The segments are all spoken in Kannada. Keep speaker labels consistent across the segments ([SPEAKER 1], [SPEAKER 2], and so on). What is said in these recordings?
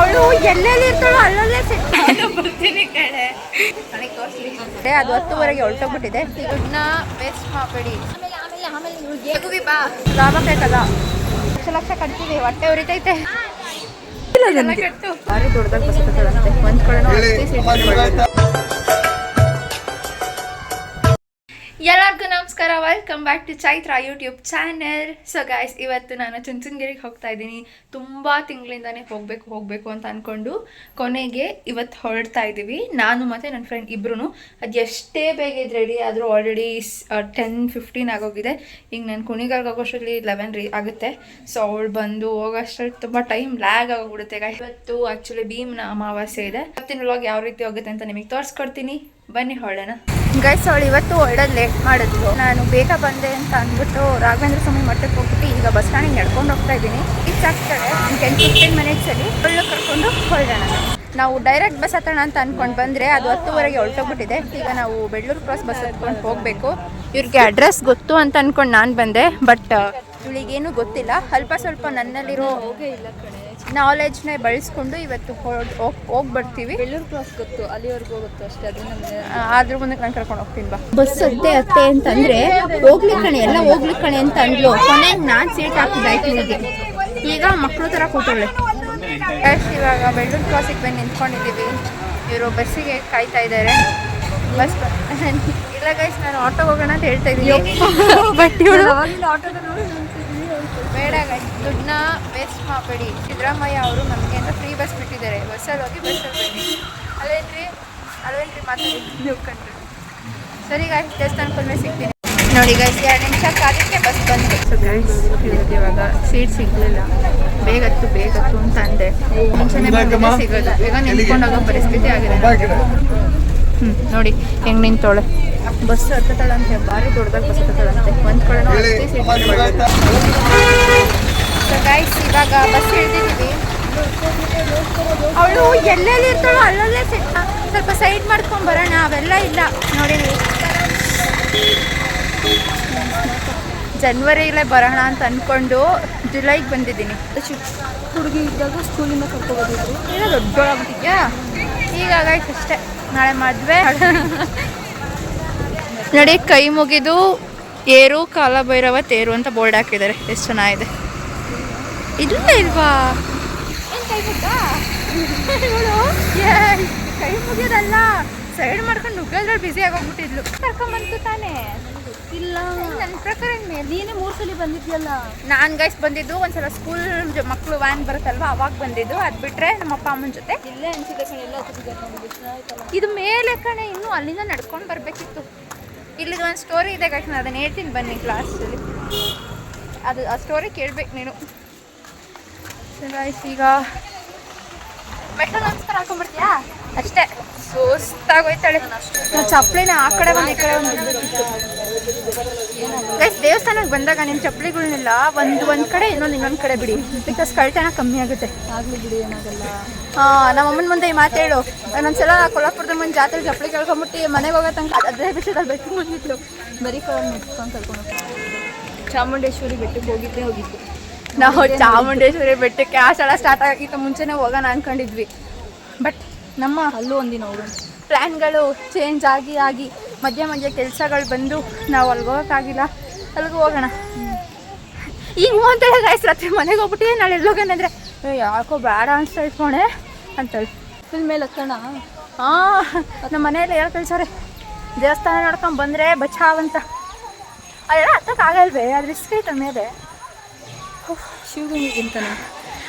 [SPEAKER 1] ಅವಳು ಎಲ್ಲೆಲ್ಲಿ ಇರ್ತಾಳೋ ಅಲ್ಲಲ್ಲೇ ಬರ್ತೀನಿ ಕಡೆ ಅದು 10:30 ಹೊರಟೋಗ್ಬಿಟ್ಟಿದೆ. ದುಡ್ಡನ್ನ ವೇಸ್ಟ್ ಮಾಡಬೇಡಿ. ಬಾ ಲಾಭ ಬೇಕಲ್ಲ. ಲಕ್ಷ ಕಟ್ತೀವಿ, ಹೊಟ್ಟೆ ಉರಿತೈತೆ. ಭಾರಿ ದೊಡ್ಡದಾಗ ಬಸತ್ತಂತೆ ಒಂದ್ ಕಡೆ. ಎಲ್ಲರಿಗೂ ನಮಸ್ಕಾರ, welcome back to Chaitra YouTube channel. So guys, ಇವತ್ತು ನಾನು ಚುಂಚನಗಿರಿಗೆ ಹೋಗ್ತಾ ಇದ್ದೀನಿ. ತುಂಬ ತಿಂಗಳಿಂದಾನೇ ಹೋಗಬೇಕು ಅಂತ ಅಂದ್ಕೊಂಡು ಕೊನೆಗೆ ಇವತ್ತು ಹೊರಡ್ತಾ ಇದ್ದೀವಿ, ನಾನು ಮತ್ತು ನನ್ನ ಫ್ರೆಂಡ್ ಇಬ್ಬರೂ. ಅದು ಎಷ್ಟೇ ಬೇಗ ಇದು ರೆಡಿ ಆದರೂ ಆಲ್ರೆಡಿ 10:15 ಆಗೋಗಿದೆ. ಈಗ ನಾನು ಕುಣಿಗಲ್ಗೆ ಹೋಗೋಷ್ಟರಲ್ಲಿ 11 ಆಗುತ್ತೆ. ಸೊ ಅವಳು ಬಂದು ಹೋಗೋಷ್ಟರಲ್ಲಿ ತುಂಬ ಟೈಮ್ ಲ್ಯಾಗ್ ಆಗೋಗ್ಬಿಡುತ್ತೆ. ಇವತ್ತು ಆ್ಯಕ್ಚುಲಿ ಭೀಮ್ನ ಅಮಾವಾಸ್ಯೆ ಇದೆ. ಇವತ್ತಿನ ವ್ಲಾಗ್ ಯಾವ ರೀತಿ ಹೋಗುತ್ತೆ ಅಂತ ನಿಮಗೆ ತೋರಿಸ್ಕೊಡ್ತೀನಿ, ಬನ್ನಿ ಹೊರಡೋಣ. ಗೈಸ್, ಅವಳು ಇವತ್ತು ಹೊರಡೋದು ಲೇಟ್ ಮಾಡಿದ್ಲು. ನಾನು ಬೇಗ ಬಂದೆ ಅಂತ ಅಂದ್ಬಿಟ್ಟು ರಾಘವೇಂದ್ರ ಸ್ವಾಮಿ ಮಠಕ್ಕೆ ಹೋಗ್ಬಿಟ್ಟು ಈಗ ಬಸ್ ಸ್ಟ್ಯಾಂಡಿಗೆ ನಡ್ಕೊಂಡು ಹೋಗ್ತಾ ಇದ್ದೀನಿ. ರೀಚ್ ಆಗ್ತಾಳೆ 10-15 ಮಿನಿಟ್ಸಲ್ಲಿ. ಒಳ್ಳೆ ಕರ್ಕೊಂಡು ಹೊರಡೋಣ. ನಾವು ಡೈರೆಕ್ಟ್ ಬಸ್ ಹತ್ತೋಣ ಅಂತ ಅಂದ್ಕೊಂಡು ಬಂದರೆ ಅದು 10:30 ಹೊರಟೋಗ್ಬಿಟ್ಟಿದೆ. ಈಗ ನಾವು ಬೆಳ್ಳೂರು ಕ್ರಾಸ್ ಬಸ್ ಹತ್ಕೊಂಡು ಹೋಗಬೇಕು. ಇವ್ರಿಗೆ ಅಡ್ರೆಸ್ ಗೊತ್ತು ಅಂತ ಅಂದ್ಕೊಂಡು ನಾನು ಬಂದೆ, ಬಟ್ ಇವಳಿಗೇನು ಗೊತ್ತಿಲ್ಲ. ಸ್ವಲ್ಪ ನನ್ನಲ್ಲಿರೋ ನಾಲೆಜ್ನ ಬಳಸ್ಕೊಂಡು ಇವತ್ತು ಹೋಗ್ಬರ್ತೀವಿ. ಬೆಳ್ಳೂರು ಕ್ರಾಸ್ ಗೊತ್ತು, ಅಲ್ಲಿವರೆಗೂ ಹೋಗುತ್ತೆ ಅಷ್ಟೇ. ಅದು ನಮಗೆ ಆದ್ರೂ ಮುಂದೆ ನಾನು ಕರ್ಕೊಂಡು ಹೋಗ್ತೀನಿ ಬಾ. ಬಸ್ ಅತ್ತೆ ಅಂತಂದರೆ ಹೋಗ್ಲಿಕ್ಕಣೆ ಎಲ್ಲ ಹೋಗ್ಲಿಕ್ಕಣೆ ಅಂತ ಅಂದ್ಲು. ಕೊನೆಗೆ ನಾನು ಸೀಟ್ ಹಾಕಿದ್ದಾಯ್ತು ಇವಳಿಗೆ. ಈಗ ಮಕ್ಕಳು ಥರ ಕೂತೊಳ್ಳೆ. ಇವಾಗ ಬೆಳ್ಳೂರು ಕ್ರಾಸಿಗೆ ಬಂದು ನಿಂತ್ಕೊಂಡಿದ್ದೀವಿ. ಇವರು ಬಸ್ಸಿಗೆ ಕಾಯ್ತಾ ಇದ್ದಾರೆ. ಬಸ್ ಇಲ್ಲ ಗೈಸ್, ನಾನು ಆಟೋಗೆ ಹೋಗೋಣ ಅಂತ ಹೇಳ್ತಾ ಇದ್ದೀನಿ. ಬಟ್ ಇವಳು ಬೇಡ ಗೈಸ್, ದುಡ್ಡನ್ನ ವೇಸ್ಟ್ ಮಾಡಬೇಡಿ. ಸಿದ್ದರಾಮಯ್ಯ ಅವರು ನಮಗೆ ಅಂತ ಫ್ರೀ ಬಸ್ ಬಿಟ್ಟಿದ್ದಾರೆ. ಬಸ್ಸಲ್ಲಿ ಹೋಗಿ ಬಸ್ಸಲ್ಲಿ ಬನ್ನಿ. ಅಲ್ವೇನ್ರಿ ಮಾತಾಡಿ ನೀವು ಕಂಡ್ರಿ. ಸರಿ ಗೈಸ್, ದೇವಸ್ಥಾನಕ್ಕೆ ಸಿಗ್ತೀನಿ ನೋಡಿ ಗೈಸ್. 2 ನಿಮಿಷ ಕಾಲಕ್ಕೆ ಬಸ್ ಬಂತು. ಸೊ ಗೈಸ್, ಇವಾಗ ಸೀಟ್ ಸಿಗಲಿಲ್ಲ. ಬೇಗತ್ತು ಅಂತ ಅಂದೆ. ಮುಂಚೆನೇ ಬಂದರೆ ಸಿಗೋದು. ಈಗ ನಿಂತ್ಕೊಂಡೋಗೋ ಪರಿಸ್ಥಿತಿ ಆಗಿದೆ. ನೋಡಿ ಹೆಂಗೆ ನಿಂತೋಳೆ. ಬಸ್ ಹತ್ತತಾಳಂತೆ, ಭಾರಿ ದೊಡ್ಡದಾಗಿ ಬಸ್ ಹತ್ತತಾಳಂತೆ. ಒಂದು ಕಡೆ ಸೊ ಗೈಸ್, ಇವಾಗ ಬಸ್ ಹಿಡಿದಿದ್ದೀವಿ. ಅವಳು ಎಲ್ಲೆಲ್ಲಿ ಇರ್ತಾಳೋ ಅಲ್ಲಲ್ಲೇ ಸ್ವಲ್ಪ ಸೈಡ್ ಮಾಡ್ಕೊಂಡು ಬರೋಣ. ಅವೆಲ್ಲ ಇಲ್ಲ ನೋಡಿ. ಜನವರಿಲೇ ಬರೋಣ ಅಂತ ಅಂದ್ಕೊಂಡು ಜುಲೈಗೆ ಬಂದಿದ್ದೀನಿ. ಹುಡುಗಿ ಇದ್ದಾಗ ಸ್ಕೂಲಿಂದ ಕರ್ಕೊಬೋದಿದ್ರು. ಏನೋ ದೊಡ್ಡೋಳಾಗ್ಬಿಟ್ಟಿದ್ಯಾ ಈಗ. ಗೈಸ್ ಅಷ್ಟೇ, ನಾಳೆ ಮದುವೆ ನೋಡಿ. ಕೈ ಮುಗಿದು ಏರು ಕಾಲಭೈರವ ತೇರು ಅಂತ ಬೋರ್ಡ್ ಹಾಕಿದ್ದಾರೆ. ಎಷ್ಟು ಚೆನ್ನಾಗಿದೆ. ಇಲ್ಲ ಇಲ್ವಾ? ಕೈ ಮುಗಿಯೋದಲ್ಲ, ಸೈಡ್ ಮಾಡ್ಕೊಂಡು ನುಗ್ಗದ್ರಲ್ಲಿ ಬ್ಯುಸಿ ಆಗೋಗ್ಬಿಟ್ಟಿದ್ಲು. ಕರ್ಕೊಂಬಂತು ತಾನೇ? ಇಲ್ಲ, ನನ್ನ ಪ್ರಕಾರ ನೀನೇ 3 ಸಲ ಬಂದಿದ್ಯಲ್ಲ. ನಾನು ಗೈಸ್ ಬಂದಿದ್ದು ಒಂದ್ಸಲ ಸ್ಕೂಲ್ ಮಕ್ಕಳು ವ್ಯಾನ್ ಬರುತ್ತಲ್ವ, ಅವಾಗ ಬಂದಿದ್ದು. ಅದು ಬಿಟ್ಟರೆ ನಮ್ಮ ಅಪ್ಪ ಅಮ್ಮನ ಜೊತೆ ಇಲ್ಲೇ ಅನ್ಸಿದೆ ಕಣೆ. ಎಲ್ಲ ಇದು ಮೇಲೆ ಕಣೆ, ಇನ್ನೂ ಅಲ್ಲಿಂದ ನಡ್ಕೊಂಡು ಬರಬೇಕಿತ್ತು. ಇಲ್ಲಿಗೆ ಒಂದು ಸ್ಟೋರಿ ಇದೆ ಗೈಸ್, ನಾನು ಅದನ್ನು ಹೇಳ್ತೀನಿ ಬನ್ನಿ ಕ್ಲಾಸಲ್ಲಿ. ಅದು ಆ ಸ್ಟೋರಿ ಕೇಳಬೇಕು ನೀನು. ಗೈಸ್, ಈಗ ಮೆಟ್ರೋ ನಮಸ್ಕಾರ ಹಾಕೊಂಡ್ಬರ್ತೀಯಾ? ಅಷ್ಟೇ, ಸುಸ್ತಾಗೋಯ್ತಾಳೆ. ನಾವು ಚಪ್ಪಲಿನ ಆ ಕಡೆ ಒಂದು ಈ ಕಡೆ ಒಂದು ಗೈಸ್. ದೇವಸ್ಥಾನಕ್ಕೆ ಬಂದಾಗ ನಿಮ್ಮ ಚಪ್ಪಲಿಗಳನ್ನೆಲ್ಲ ಒಂದು ಕಡೆ ಇನ್ನೊಂದು ಕಡೆ ಬಿಡಿ. ಬಿಕಾಸ್ ಕಳ್ತನ ಕಮ್ಮಿ ಆಗುತ್ತೆ. ಆಗಲಿ ಬಿಡಿ, ಏನಾಗಲ್ಲ. ನಮ್ಮ ಅಮ್ಮನ ಮುಂದೆ ಈ ಮಾತು ಹೇಳು. ಒಂದೊಂದ್ಸಲ ಕೊಲ್ಲಾಪುರದ ಮುಂದೆ ಜಾತ್ರೆ ಚಪ್ಪಲಿ ಕೇಳ್ಕೊಂಬಿಟ್ಟು ಮನೆಗೆ ಹೋಗೋ ತನಕ ಅದೇ ವಿಷಯದಲ್ಲಿ ಬೆಟ್ಟು ಬಂದಿತ್ತು. ಬರೀ ಮುಟ್ಕೊಂಡು ಕರ್ಕೊಂಡು ಚಾಮುಂಡೇಶ್ವರಿ ಬೆಟ್ಟಕ್ಕೆ ಹೋಗಿದ್ದು ನಾವು. ಚಾಮುಂಡೇಶ್ವರಿ ಬೆಟ್ಟಕ್ಕೆ ಆ ಸಲ ಸ್ಟಾರ್ಟ್ ಆಗಿತ್ತು ಮುಂಚೆನೇ ಹೋಗೋಣ ಅಂದ್ಕೊಂಡಿದ್ವಿ. ಬಟ್ ನಮ್ಮ ಅಲ್ಲೂ ಒಂದಿನ ಹೋಗೋಣ ಪ್ಲ್ಯಾನ್ಗಳು ಚೇಂಜ್ ಆಗಿ ಮಧ್ಯ ಕೆಲಸಗಳು ಬಂದು ನಾವು ಅಲ್ಲಿಗೆ ಹೋಗೋಕ್ಕಾಗಿಲ್ಲ. ಅಲ್ಲಿಗೆ ಹೋಗೋಣ ಈಗ ಅಂತೇಳಿ ಗೈಸ್. ರಾತ್ರಿ ಮನೆಗೆ ಹೋಗ್ಬಿಟ್ಟು ನಾಳೆ ಎಲ್ಲಿ ಹೋಗೋಣಂದರೆ ಯಾಕೋ ಬೇಡ ಅನಿಸ್ತಾ ಇಟ್ಕೊಂಡೆ ಅಂತೇಳಿ ಫುಲ್ ಮೇಲೆ ಹತ್ತೋಣ. ನಮ್ಮ ಮನೆಯಲ್ಲಿ ಯಾರು ಕಳ್ಸೋರೆ ದೇವಸ್ಥಾನ ನೋಡ್ಕೊಂಡು ಬಂದರೆ ಬಚಾವಂತ. ಅದೆಲ್ಲ ಹತ್ತಕ್ಕಾಗಲ್ವೇ? ಅದು ರಿಸ್ಕ್ ಐತೆ ಮೇಲೆ. ಶಿವಗಂಗೆಗಿಂತಾನೆ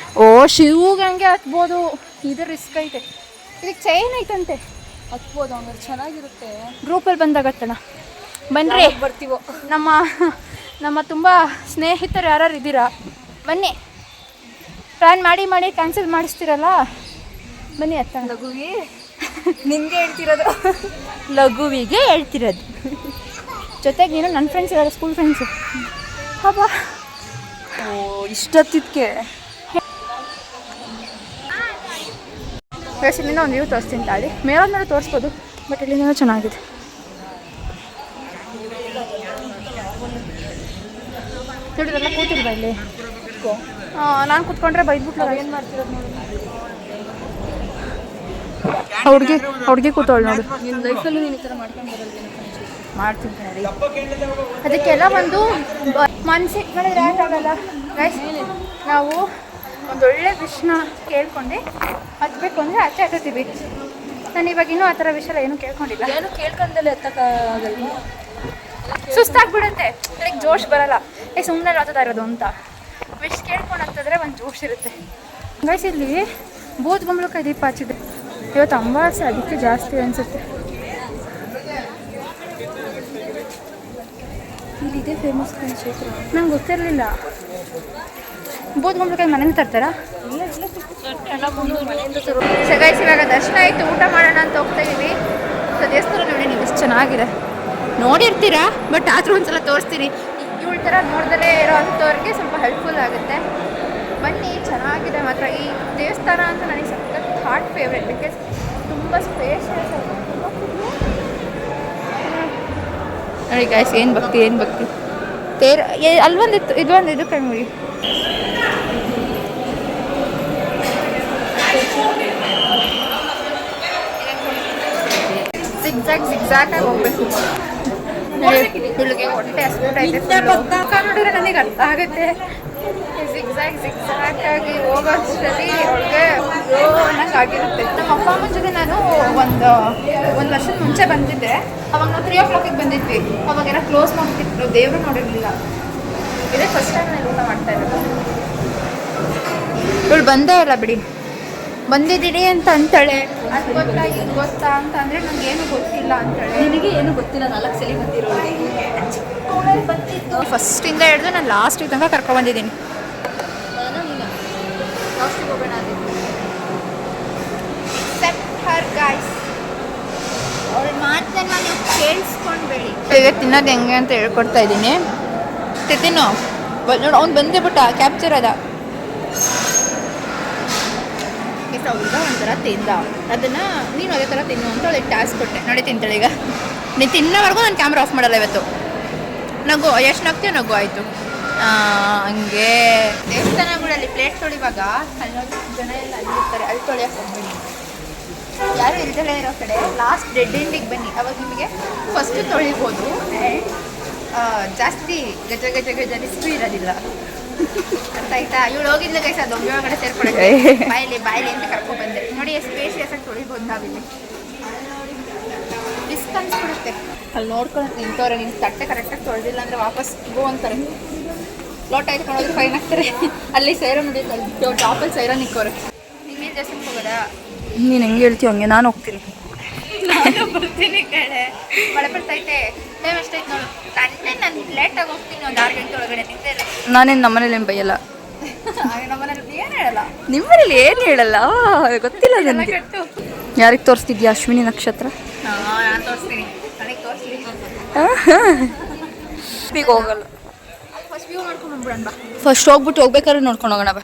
[SPEAKER 1] ಶಿವಗಂಗೆ ಹತ್ಬೋದು. ಇದು ರಿಸ್ಕ್ ಐತೆ. ಇದಕ್ಕೆ ಚೈನ್ ಐತಂತೆ, ಹತ್ಬೋದು. ಹಂಗಾರೆ ಚೆನ್ನಾಗಿರುತ್ತೆ. ಗ್ರೂಪಲ್ಲಿ ಬಂದಾಗ ಹತ್ತೋಣ ಬನ್ನಿರಿ. ಬರ್ತೀವೋ. ನಮ್ಮ ತುಂಬ ಸ್ನೇಹಿತರು ಯಾರು ಇದ್ದೀರಾ ಬನ್ನಿ. ಪ್ಲ್ಯಾನ್ ಮಾಡಿ ಕ್ಯಾನ್ಸಲ್ ಮಾಡಿಸ್ತೀರಲ್ಲ, ಬನ್ನಿ ಹತ್ತೋಣ. ಲಘುವಿಗೆ ನಿನಗೆ ಹೇಳ್ತಿರೋದು. ಲಘುವಿಗೆ ಹೇಳ್ತಿರೋದು. ಜೊತೆಗೆ ನೀನು ನನ್ನ ಫ್ರೆಂಡ್ಸ್ ಇದ್ದಾರೆ, ಸ್ಕೂಲ್ ಫ್ರೆಂಡ್ಸು. ಹಬ್ಬ ಇಷ್ಟೊತ್ತಿದ್ಕೆ ಇಲ್ಲಿಂದ ಒಂದು ವ್ಯೂ ತೋರಿಸ್ತೀನಿ ತಾಳಿ. ಮೇಲೊಂದು ತೋರಿಸ್ಬೋದು, ಬಟ್ ಇಲ್ಲಿಂದ ಚೆನ್ನಾಗಿದೆ. ನೋಡಿದ್ರಲ್ಲ ಕೂತಿಲ್ವಾ ಇಲ್ಲಿ? ನಾನು ಕುತ್ಕೊಂಡ್ರೆ ಬೈದ್ಬಿಟ್ಲು. ಏನು ಮಾಡ್ತಿರೋದು ನೋಡಿ, ಹುಡುಗಿ ಕೂತವಳು ನೋಡು. ನಿನ್ನ ಲೈಫಲ್ಲೂ ನೀನು ಈ ಥರ ಮಾಡ್ಕೊಂಡು ಮಾಡ್ತಿದ್ದೀನಿ. ಅದಕ್ಕೆಲ್ಲ ಒಂದು ಮನ್ಸಿಗೆ ಮಾಡಿದ್ರೆ ಯಾಕಾಗಲ್ಲ ಗೈಸ್. ನಾವು ಒಂದೊಳ್ಳೆ ವಿಷಯನ ಕೇಳ್ಕೊಂಡೆ ಹತ್ಬೇಕು ಅಂದರೆ ಹತ್ತೀವಿ. ನಾನು ಇವಾಗ ಇನ್ನೂ ಆ ಥರ ವಿಷಯ ಏನೂ ಕೇಳ್ಕೊಂಡಿಲ್ಲ. ಏನು ಕೇಳ್ಕೊಂಡಲ್ಲೇ ಹತ್ತಕ್ಕಾಗಲ್ಲ, ಸುಸ್ತಾಗ್ಬಿಡುತ್ತೆ. ಲೈಕ್ ಜೋಶ್ ಬರಲ್ಲ. ಸುಮ್ಮನೆ ಹತ್ತದ ಇರೋದು ಅಂತ ವಿಷ್ ಕೇಳ್ಕೊಂಡು ಹತ್ತಿದ್ರೆ ಒಂದು ಜೋಶ್ ಇರುತ್ತೆ ಗೈಸ್. ಇಲ್ಲಿ ಬೂದ್ಗುಂಬಳಕಾಯಿ ದೀಪ ಹಚ್ಚಿದೆ ಇವತ್ತು ಅಮಾವಾಸ್ಯೆ, ಅದಕ್ಕೆ ಜಾಸ್ತಿ ಅನಿಸುತ್ತೆ. ಇಲ್ಲಿದೆ ಫೇಮಸ್ ಕ್ಷೇತ್ರ, ನಂಗೆ ಗೊತ್ತಿರಲಿಲ್ಲ. ಬೂದ್ಗುಂಬಳಕಾಯಿ ಮನೆಯಿಂದ ತರ್ತಾರಾ? ಗೈಸ್ ಇವಾಗ ದರ್ಶನ ಆಯಿತು, ಊಟ ಮಾಡೋಣ ಅಂತ ಹೋಗ್ತಾ ಇದ್ದೀವಿ. ಸೊ ದೇವಸ್ಥಾನ ನೋಡಿ ನೀವು ಎಷ್ಟು ಚೆನ್ನಾಗಿದೆ, ನೋಡಿರ್ತೀರಾ ಬಟ್ ಆದರೂ ಒಂದ್ಸಲ ತೋರಿಸ್ತೀನಿ. ಇವಳ ಥರ ನೋಡ್ದಲೇ ಇರೋ ಅಂಥವ್ರಿಗೆ ಸ್ವಲ್ಪ ಹೆಲ್ಪ್ಫುಲ್ ಆಗುತ್ತೆ. ಬನ್ನಿ, ಚೆನ್ನಾಗಿದೆ ಮಾತ್ರ ಈ ದೇವಸ್ಥಾನ ಅಂತ ನನಗೆ ಸಖತ್ ಹಾರ್ಟ್ ಫೇವ್ರೇಟ್. ಬಿಕಾಸ್ ತುಂಬ ಸ್ಪೇಷಿಯಸ್ ನೋಡಿ ಗೈಸ್. ಏನು ಭಕ್ತಿ ತೇರ್ ಅಲ್ಲೊಂದಿತ್ತು, ಇದೊಂದು ಕಣ್ಮುಡಿ. ಜಿಗ್ಜಾಗ್ ಆಗಿ ಹೋಗ್ಬೇಕು. ಇಲ್ಲಿಗೆ ಹೊಟ್ಟೆ ಹಸ್ಬಿಟ್ಟೈತೆ ನೋಡಿದ್ರೆ ನನಗೆ ಅರ್ಥ ಆಗುತ್ತೆ. ಜಿಗ್ಜಾಗ್ ಆಗಿ ಹೋಗೋಷ್ಟರಲ್ಲಿ ಅವಳಿಗೆ ಅನ್ನಂಗೆ ಆಗಿರುತ್ತೆ. ನಮ್ಮ ಅಪ್ಪ ಅಮ್ಮನ ಜೊತೆ ನಾನು ಒಂದು ವರ್ಷದ ಮುಂಚೆ ಬಂದಿದ್ದೆ. ಅವಾಗ ನಾವು 3 o'clock ಬಂದಿದ್ವಿ. ಅವಾಗೆಲ್ಲ ಕ್ಲೋಸ್ ಮಾಡ್ತಿದ್ರು, ದೇವರು ನೋಡಿರಲಿಲ್ಲ. ಇದೇ ಫಸ್ಟ್ ಟೈಮ್ ನಾನು ಊಟ ಮಾಡ್ತಾ ಇರೋದು. ಇವಳು ಬಂದೇ ಇಲ್ಲ ಬಿಡಿ, ಬಂದಿದ್ದೀನಿ ಅಂತ ಅಂತಾಳೆ. ಅದು ಗೊತ್ತಾ ಇದು ಗೊತ್ತಾ ಅಂತ ಅಂದರೆ ನನಗೇನು ಗೊತ್ತಿಲ್ಲ ಅಂತಾಳೆ. ನಿನಗೆ ಏನು ಗೊತ್ತಿಲ್ಲ, 4 ಸಲ ಬಂದಿರೋಳು. ಬಂದಿದ್ದು ಫಸ್ಟಿಂದ ಹಿಡಿದು ನಾನು ಲಾಸ್ಟಿಗೆ ತನಕ ಕರ್ಕೊಬಂದಿದ್ದೀನಿ. ಲಾಸ್ಟಿಗೆ ಹೋಗೋಣ ಗಾಯ್ಸ್. ಅವಳು ಮಾತನ್ನ ನೀವು ಕೇಳಿಸ್ಕೊಂಡ್ಬೇಡಿ. ಈಗ ತಿನ್ನೋದು ಹೆಂಗೆ ಅಂತ ಹೇಳ್ಕೊಡ್ತಾ ಇದ್ದೀನಿ. ತಿನ್ನೋ ನೋಡಿ, ಅವ್ನು ಬಂದೇ ಬಿಟ್ಟ ಕ್ಯಾಪ್ಚರ್ ಅದ. ಹುಡುಗ ಒಂಥರ ತಿಂದ, ಅದನ್ನು ನೀನು ಅದೇ ಥರ ತಿನ್ನು ಅಂತ ಅವಳಿಗೆ ಟಾಸ್ಕ್ ಕೊಟ್ಟೆ. ನೋಡಿ ತಿಂತಾಳೆ ಈಗ. ನೀನು ತಿನ್ನೋವರೆಗೂ ನಾನು ಕ್ಯಾಮ್ರಾ ಆಫ್ ಮಾಡಲ್ಲ ಇವತ್ತು. ನಗು, ಎಷ್ಟು ನಗ್ತೀವಿ ನಗು ಆಯಿತು. ಹಂಗೆ ದೇವಸ್ಥಾನಗಳಲ್ಲಿ ಪ್ಲೇಟ್ ತೊಳಿವಾಗ ಅಲ್ಲೊಂದು ಜನ ಎಲ್ಲ ಅಲ್ಲಿರ್ತಾರೆ, ಅಲ್ಲಿ ತೊಳೆಯೋಕೆ ಹೋಗ್ಬೇಡಿ. ಯಾರು ಇಲ್ದಲೇ ಇರೋ ಕಡೆ ಲಾಸ್ಟ್ ಡೆಡ್ ಎಂಡಿಗೆ ಬನ್ನಿ, ಅವಾಗ ನಿಮಗೆ ಫಸ್ಟು ತೊಳಿಬೋದು. ಜಾಸ್ತಿ ಗಜ ರಿಸ್ಕ್ ಇರೋದಿಲ್ಲ. ಅರ್ಥ ಆಯ್ತಾ? ಇವಳು ಹೋಗಿದ್ಲು ಗೈಸ್, ಅದು ಒಮ್ಮೆ ಒಳಗಡೆ ಸೇರ್ಕೊಳಕ್ಕೆ ಬಾಯಿಲಿ ಅಂತ ಕರ್ಕೊಂಡು ಬಂದೆ. ನೋಡಿ ಎಷ್ಟು ಸ್ಪೇಷಿಯಸ್ ಆಗಿ ತೊಳಿಬೋದು ನಾವಿಲ್ಲಿ. ರಿಸ್ಕ್ ಅನ್ಸ್ಬಿಡುತ್ತೆ. ಅಲ್ಲಿ ನೋಡ್ಕೊಂಡು ನಿಂತವ್ರೆ, ನಿನ್ನ ತಟ್ಟೆ ಕರೆಕ್ಟಾಗಿ ತೊಳೆದಿಲ್ಲ ಅಂದರೆ ವಾಪಸ್ ಗೋ ಅಂತಾರೆ. ಲೋಟ ಇಟ್ಕೊಂಡೋದ್ರೆ ಫೈನ್ ಆಗ್ತಾರೆ. ಅಲ್ಲಿ ಸೈರನ್ ಹೊಡಿತಾರೆ, ಟಾಪಲ್ಲಿ ಸೈರನ್ ಇಕ್ಕೋರೆ. ನಿಮಗೆ ಜಾಸ್ತಿ ಹೋಗೋದಾ? ನೀನು ಹೆಂಗೆ ಹೇಳ್ತೀವಿ ಹಂಗೆ ನಾನು ಹೋಗ್ತೀನಿ. ನಾನು ಬರ್ತೀನಿ ಕಡೆ. ಮಳೆ ಬರ್ತೈತೆ, ಟೈಮ್ ಎಷ್ಟೈತೆ ನೋಡು. ನಾನು ಲೇಟಾಗಿ ಹೋಗ್ತೀನಿ, ಒಂದು 6 ಗಂಟೆ ಒಳಗಡೆ. ನಿಂತೆ ನಾನೇನು ನಮ್ಮನೇಲಿ ಏನು ಬೈಯಲ್ಲ. ನಮ್ಮನೇಲಿ ಏನು ಹೇಳಲ್ಲ, ನಿಮ್ಮನೇಲಿ ಏನು ಹೇಳಲ್ಲ. ಗೊತ್ತಿಲ್ಲ ನನಗೆ. ಯಾರಿಗೆ ತೋರಿಸ್ತಿದ್ಯಾ ಅಶ್ವಿನಿ ನಕ್ಷತ್ರ? ನಾನು ತೋರಿಸ್ತೀನಿ, ನನಗೆ ತೋರಿಸ್ಲಿ. ಈಗ ಹೋಗಲ್ಲ, ಫಸ್ಟ್ ವ್ಯೂ ಮಾಡ್ಕೊಂಡು ಬಂದ್ಬಿಡೋಣ ಬಾ. ಫಸ್ಟ್ ಹೋಗ್ಬೇಕಾದ್ರೆ ನೋಡ್ಕೊಂಡು ಹೋಗೋಣ ಬಾ.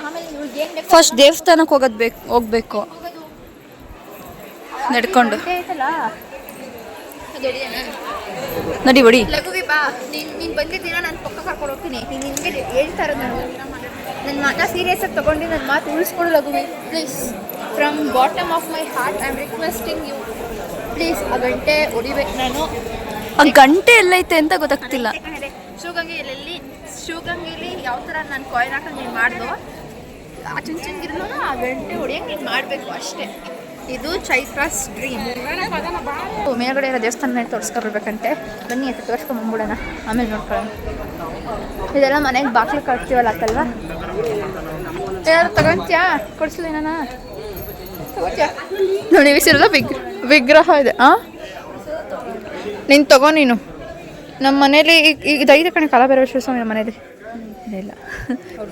[SPEAKER 1] ಆಮೇಲೆ ಫಸ್ಟ್ ದೇವಸ್ಥಾನಕ್ಕೆ ಹೋಗ್ಬೇಕು ನಡ್ಕೊಂಡು. ನಡಿ ಬಡಿ ಲಘುವಿ ಬಾ. ನೀನು ಬಂದಿದ್ದೀನ, ನಾನು ಪಕ್ಕ ಕರ್ಕೊಂಡು ಹೋಗ್ತೀನಿ. ನೀನು ನಿನಗೆ ಹೇಳ್ತಾ ಇರೋದು ನನ್ನ ಮಾತನ್ನ ಸೀರಿಯಸ್ ಆಗಿ ತೊಗೊಂಡು ನನ್ನ ಮಾತು ಉಳಿಸ್ಕೊಡು ಲಘುವಿ please. From bottom of my heart I am requesting you please. ಆ ಗಂಟೆ ಹೊಡಿಬೇಕು ನಾನು. ಆ ಗಂಟೆ ಎಲ್ಲೈತೆ ಅಂತ ಗೊತ್ತಾಗ್ತಿಲ್ಲ. ಶಿವಗಂಗೆಯಲ್ಲಿ ಯಾವ ಥರ ನಾನು ಕಾಯಿನ್ ಹಾಕೊಂಡು ನೀನು ಮಾಡ್ದೋ ಆ ಚುಂಚನಗಿರಿನೂ ಆ ಗಂಟೆ ಹೊಡಿಯಂಗೆ ನೀನು ಮಾಡಬೇಕು ಅಷ್ಟೇ. ಇದು ಚೈತ್ರಾಸ್ ಡ್ರೀಮ್. ಮೇಲ್ಗಡೆ ಇರೋ ದೇವಸ್ಥಾನ ತೋರಿಸ್ಕೊಳ್ಬೇಕಂತೆ. ಬನ್ನಿ ಅಂತ ತೋರಿಸ್ಕೊಂಬಂದ್ಬಿಡೋಣ, ಆಮೇಲೆ ನೋಡ್ಕೊಳ್ಳೋಣ. ಇದೆಲ್ಲ ಮನೆಗೆ ಬಾಕ್ಲು ಕಟ್ತೀವಲ್ಲ ಅತ್ತಲ್ವ. ಏನಾದ್ರು ತಗೊಂತ್ಯಾ? ಕೊಡಿಸ್ಲಿ ನಾನು ತಗೋತ್ಯಾ? ನೋಡಿ ವಿಸಿರಲ್ಲ ವಿಗ್ರಹ ಇದೆ. ನೀನು ತಗೋ. ನೀನು ನಮ್ಮ ಮನೇಲಿ ಇದು 5 ಕಣೆ ಕಾಲಭೈರವೇಶ್ವರ ಸ್ವಾಮಿ ನಮ್ಮ ಮನೇಲಿ ಇಲ್ಲ.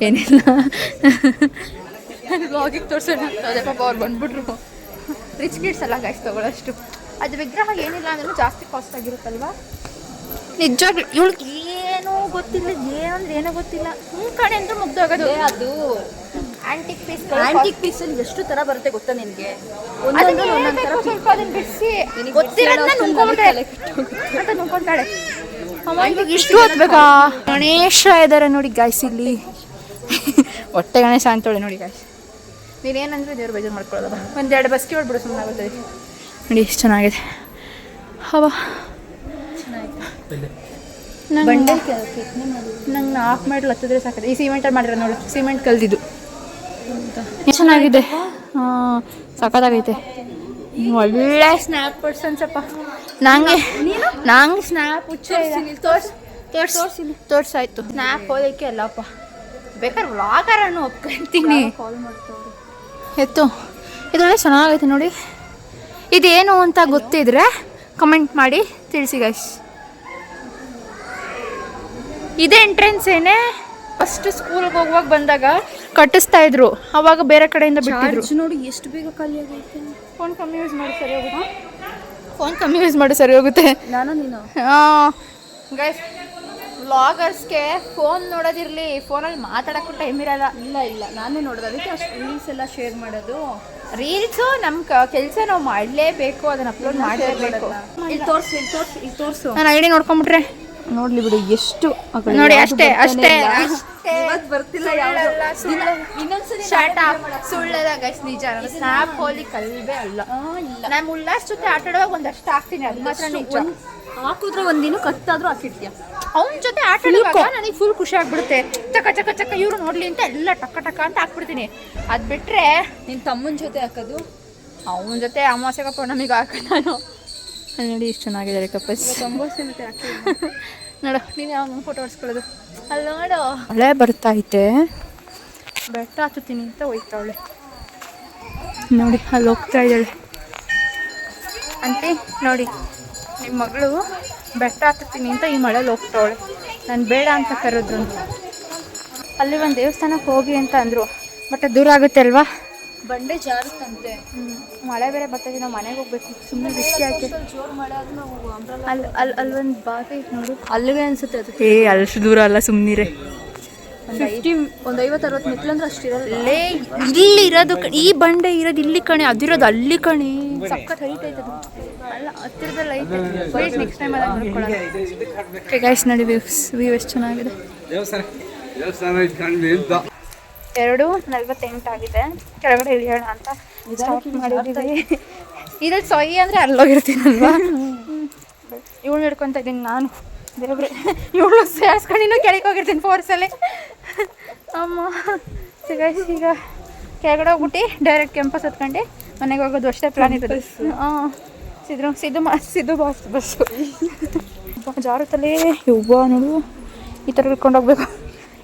[SPEAKER 1] ಏನಿಲ್ಲ, ಬ್ಲಾಗಿಗೆ ತೋರಿಸೋಣ. ಅದೇ ಪಾಪ ಅವ್ರು ಬಂದ್ಬಿಟ್ರು. ರಿಚ್ ಕಿಡ್ಸ್ ಎಲ್ಲ ಗೈಸ್ ತಗೊಳ್ಳೋಷ್ಟು. ಅದು ವಿಗ್ರಹ ಏನಿಲ್ಲ ಅಂದ್ರೂ ಜಾಸ್ತಿ ಕಾಸ್ಟ್ ಆಗಿರುತ್ತಲ್ವ. ನಿಜವಾಗ್ಲೂ ಇವಳಿಗೆ ಏನೂ ಗೊತ್ತಿಲ್ಲ, ಏನಂದ್ರೆ ಏನೋ ಗೊತ್ತಿಲ್ಲ. ಕಡೆ ಅಂದ್ರೆ ಮುಗ್ದೋಗೋದು. ಅದು ಆಂಟಿಕ್ ಪೀಸ್. ಆಂಟಿಕ್ ಪೀಸಲ್ಲಿ ಎಷ್ಟು ಥರ ಬರುತ್ತೆ ಗೊತ್ತಾ ನಿನಗೆ? ಸ್ವಲ್ಪ ಅದನ್ನು ಬಿಡಿಸಿ ಗೊತ್ತಿರೋದನ್ನ ನುಂಕೊಂತಾಳೆ. ಇಷ್ಟು ಹೊತ್ಬೇಕಾ? ಗಣೇಶ ಇದ್ದಾರೆ ನೋಡಿ ಗಾಯ್ಸ್ ಇಲ್ಲಿ. ಹೊಟ್ಟೆ ಗಣೇಶ ಅಂತೇಳಿ ನೋಡಿ ಗಾಯ್ಸ್. ನೀನೇನಂದ್ರೆ ದೇವ್ರು ಬೇಜಾರು ಮಾಡ್ಕೊಳ್ಳೋದಲ್ಲ. ಒಂದೆರಡು ಬಸ್ಕಿ ಹೊಡ್ಬಿಡು ಸುಮ್ಮನೆ ಆಗುತ್ತೆ ನೋಡಿ. ಎಷ್ಟು ಚೆನ್ನಾಗಿದೆ ಹವ. ನಂಗೆ 4 ಮೈಲ್ ಹತ್ತಿದ್ರೆ ಸಾಕದೆ. ಈ ಸಿಮೆಂಟಲ್ಲಿ ಮಾಡಿರೋ ನೋಡು, ಸಿಮೆಂಟ್ ಕಲ್ದಿದ್ದು ಚೆನ್ನಾಗಿದೆ. ಹಾಂ ಸಖತ್ತಾಗೈತೆ. ಒಳ್ಳೆ ಸ್ನ್ಯಾಪ್ ಪರ್ಸನ್ಸಪ್ಪ. ನಂಗೆ ಸ್ನ್ಯಾಪ್ ತೋರ್ಸಾಯ್ತು. ಸ್ನ್ಯಾಪ್ ಹೋದಕ್ಕೆ ಅಲ್ಲಪ್ಪ, ಬೇಕಾದ್ರೆ ವ್ಲಾಗರನ್ನು ಒಪ್ಕೊಂತೀನಿ. ಎತ್ತು ಇದರಲ್ಲೇ ಚೆನ್ನಾಗೈತೆ ನೋಡಿ. ಇದೇನು ಅಂತ ಗೊತ್ತಿದ್ರೆ ಕಮೆಂಟ್ ಮಾಡಿ ತಿಳಿಸಿ ಗೈಸ್. ಇದೇ ಎಂಟ್ರೆನ್ಸ್ ಏನೇ ಫಸ್ಟ್ ಸ್ಕೂಲ್ಗೆ ಹೋಗುವಾಗ ಬಂದಾಗ ಕಟ್ಟಿಸ್ತಾ ಇದ್ರು, ಅವಾಗ ಬೇರೆ ಕಡೆಯಿಂದ ಬಿಟ್ಟಿದ್ರು ನೋಡಿ. ಎಷ್ಟು ಬೇಗ ಖಾಲಿ ಆಗೈತೆ. ಫೋನ್ ಕಮ್ಮಿ ಯೂಸ್ ಮಾಡಿ ಸರಿ ಹೋಗುತ್ತೆ. ಫೋನ್ ಕಮ್ಮಿ ಯೂಸ್ ಮಾಡಿ ಸರಿ ಹೋಗುತ್ತೆ. ನಾನು ನೀನು ಗೈಸ್ ವ್ಲಾಗರ್ಸ್ಗೆ ಫೋನ್ ನೋಡೋದಿರಲಿ, ಫೋನಲ್ಲಿ ಮಾತಾಡೋಕ್ಕೂ ಟೈಮ್ ಇರಲ್ಲ. ಇಲ್ಲ ನಾನೇ ನೋಡೋದು, ಅದಕ್ಕೆ ಅಷ್ಟು ರೀಲ್ಸ್ ಎಲ್ಲ ಶೇರ್ ಮಾಡೋದು. ರೀಲ್ಸು ನಮ್ಮ ಕೆಲಸ ನಾವು ಮಾಡಲೇಬೇಕು, ಅದನ್ನು ಅಪ್ಲೋಡ್ ಮಾಡಲೇಬೇಕು. ಇಲ್ಲಿ ತೋರಿಸು ನಾನು ಐಡಿ ನೋಡ್ಕೊಂಬಿಟ್ರೆ ನೋಡ್ಲಿ ಬಿಡು ಎಷ್ಟು ನೋಡಿ. ಅಷ್ಟೇ ಬರ್ತಿಲ್ಲ. ಸುಳ್ಳಲ್ಲ ಗೈಸ್, ನಿಜ. ಸ್ನ್ಯಾಪ್ ಹೋಲಿ ಕಲ್ಬೆ ಅಲ್ಲ. ನಾನು ಉಲ್ಲಾಸ್ ಜೊತೆ ಆಟ ಆಡುವಾಗ ಒಂದಷ್ಟು ಹಾಕ್ತೀನಿ, ಅದು ಮಾತ್ರ ನಿಜ. ಹಾಕಿದ್ರೆ ಒಂದಿನ ಕತ್ತಾದ್ರೂ ಹಾಕಿರ್ತೀಯ. ಅವನ ಜೊತೆ ಆಟ ಆಡುವಾಗ ನನಗೆ ಫುಲ್ ಖುಷಿ ಆಗ್ಬಿಡುತ್ತೆ. ಚಕ್ಕ ಚಕ್ಕ ಚಕ್ಕ ಇವ್ರು ನೋಡ್ಲಿ ಅಂತ ಎಲ್ಲ ಟಕ್ಕ ಟಕ್ಕ ಅಂತ ಹಾಕ್ಬಿಡ್ತೀನಿ. ಅದು ಬಿಟ್ರೆ ನಿನ್ನ ತಮ್ಮನ ಜೊತೆ ಹಾಕೋದು, ಅವನ ಜೊತೆ ಅಮಾವಾಸ್ಯೆ ಪೌರ್ಣಮಿಗೆ ಹಾಕೋದು ನಾನು. ನೋಡಿ ಇಷ್ಟು ಚೆನ್ನಾಗಿದೆ ಕಪ್ಪಸ್. ನೋಡು ನೀನು ಯಾವ ಫೋಟೋ ಹೊಡ್ಸ್ಕೊಳ್ಳೋದು ಅಲ್ಲ. ನೋಡು ಮಳೆ ಬರ್ತೈತೆ, ಬೆಟ್ಟ ಹತ್ತುತ್ತೀನಿ ಅಂತ ಹೋಯ್ತಾವಳೆ ನೋಡಿ. ಅಲ್ಲಿ ಹೋಗ್ತಾ ಇದ್ದಾಳೆ ಅಂತೆ ನೋಡಿ. ನಿಮ್ಮ ಮಗಳು ಬೆಟ್ಟ ಹತ್ತುತ್ತೀನಿ ಅಂತ ಈ ಮಳೆಯಲ್ಲಿ ಹೋಗ್ತಾವಳೆ. ನಾನು ಬೇಡ ಅಂತ ಕರೆದ್ರು. ಅಲ್ಲಿ ಒಂದು ದೇವಸ್ಥಾನಕ್ಕೆ ಹೋಗಿ ಅಂತ ಅಂದರು, ಬಟ್ ದೂರ ಆಗುತ್ತೆ ಅಲ್ವಾ, ಬಂಡೆ ಜಾರುತ್ತಂತೆ. ಮಳೆ ಬೇರೆ ಬರ್ತದೆ, ನಾವು ಮನೆಗೆ ಹೋಗ್ಬೇಕು. ಸುಮ್ಮನೆ ಬಿಸಿ ಹಾಕಿ ಅಲ್ಲಿ ಒಂದು ಬಾವಿ ನೋಡು, ಅಲ್ಲಿಗೆ ಅನ್ಸುತ್ತೆ ಅದು. ಅಷ್ಟು ದೂರ ಅಲ್ಲ, ಸುಮ್ಮನಿರೆ. ಒಂದು 50-60 ಮೆಟ್ಲು ಅಂದ್ರೆ ಅಷ್ಟಿರಲ್ಲ. ಇಲ್ಲಿ ಇರೋದು ಈ ಬಂಡೆ ಇರೋದು ಇಲ್ಲಿ ಕಣೆ, ಅದಿರೋದು ಅಲ್ಲಿ ಕಣೆ. ಸಖತ್ ಹೈಟೈತೆ ಅದು. ಅಲ್ಲ ಹತ್ತಿರದಲ್ಲಿ ಐತೆ. ನೆಕ್ಸ್ಟ್ ಟೈಮ್ ಅದಾಗ ನೋಡ್ಕೊಳ್ಳೋಣ. ಗೈಸ್ ನೋಡಿ ವ್ಯೂ ಎಷ್ಟು ಚೆನ್ನಾಗಿದೆ. 2:48 ಆಗಿದೆ. ಕೆಳಗಡೆ ಇಳಿಯೋಣ ಅಂತ ಸ್ಟಾರ್ಟ್ ಮಾಡಿದ್ದೀವಿ. ಇದ್ರಲ್ಲಿ ಸೊಯ್ಯಿ ಅಂದರೆ ಅಲ್ಲೋಗಿರ್ತೀನಲ್ವಾ, ಇವಳು ಹಿಡ್ಕೊತ ಇದ್ದೀನಿ ನಾನು. ದೇವ್ರೆ, ಇವಳು ಸೇರಿಸ್ಕೊಂಡು ಇನ್ನೂ ಕೆಳಗೆ ಹೋಗಿರ್ತೀನಿ ಫೋರ್ಸಲ್ಲಿ. ಅಮ್ಮ ಗೈಸ್, ಈಗ ಕೆಳಗಡೆ ಹೋಗ್ಬಿಟ್ಟು ಡೈರೆಕ್ಟ್ ಕ್ಯಾಂಪಸ್ ಹತ್ಕೊಂಡು ಮನೆಗೆ ಹೋಗೋದು ಅಷ್ಟೇ ಪ್ಲಾನ್ ಇರೋದು. ಸಿದ್ದು ಬಸ್ಸು ಜಾರುತ್ತಲೇ ಹೂವು ನೋಡು. ಈ ಥರ ಹಿಡ್ಕೊಂಡು ಹೋಗ್ಬೇಕು.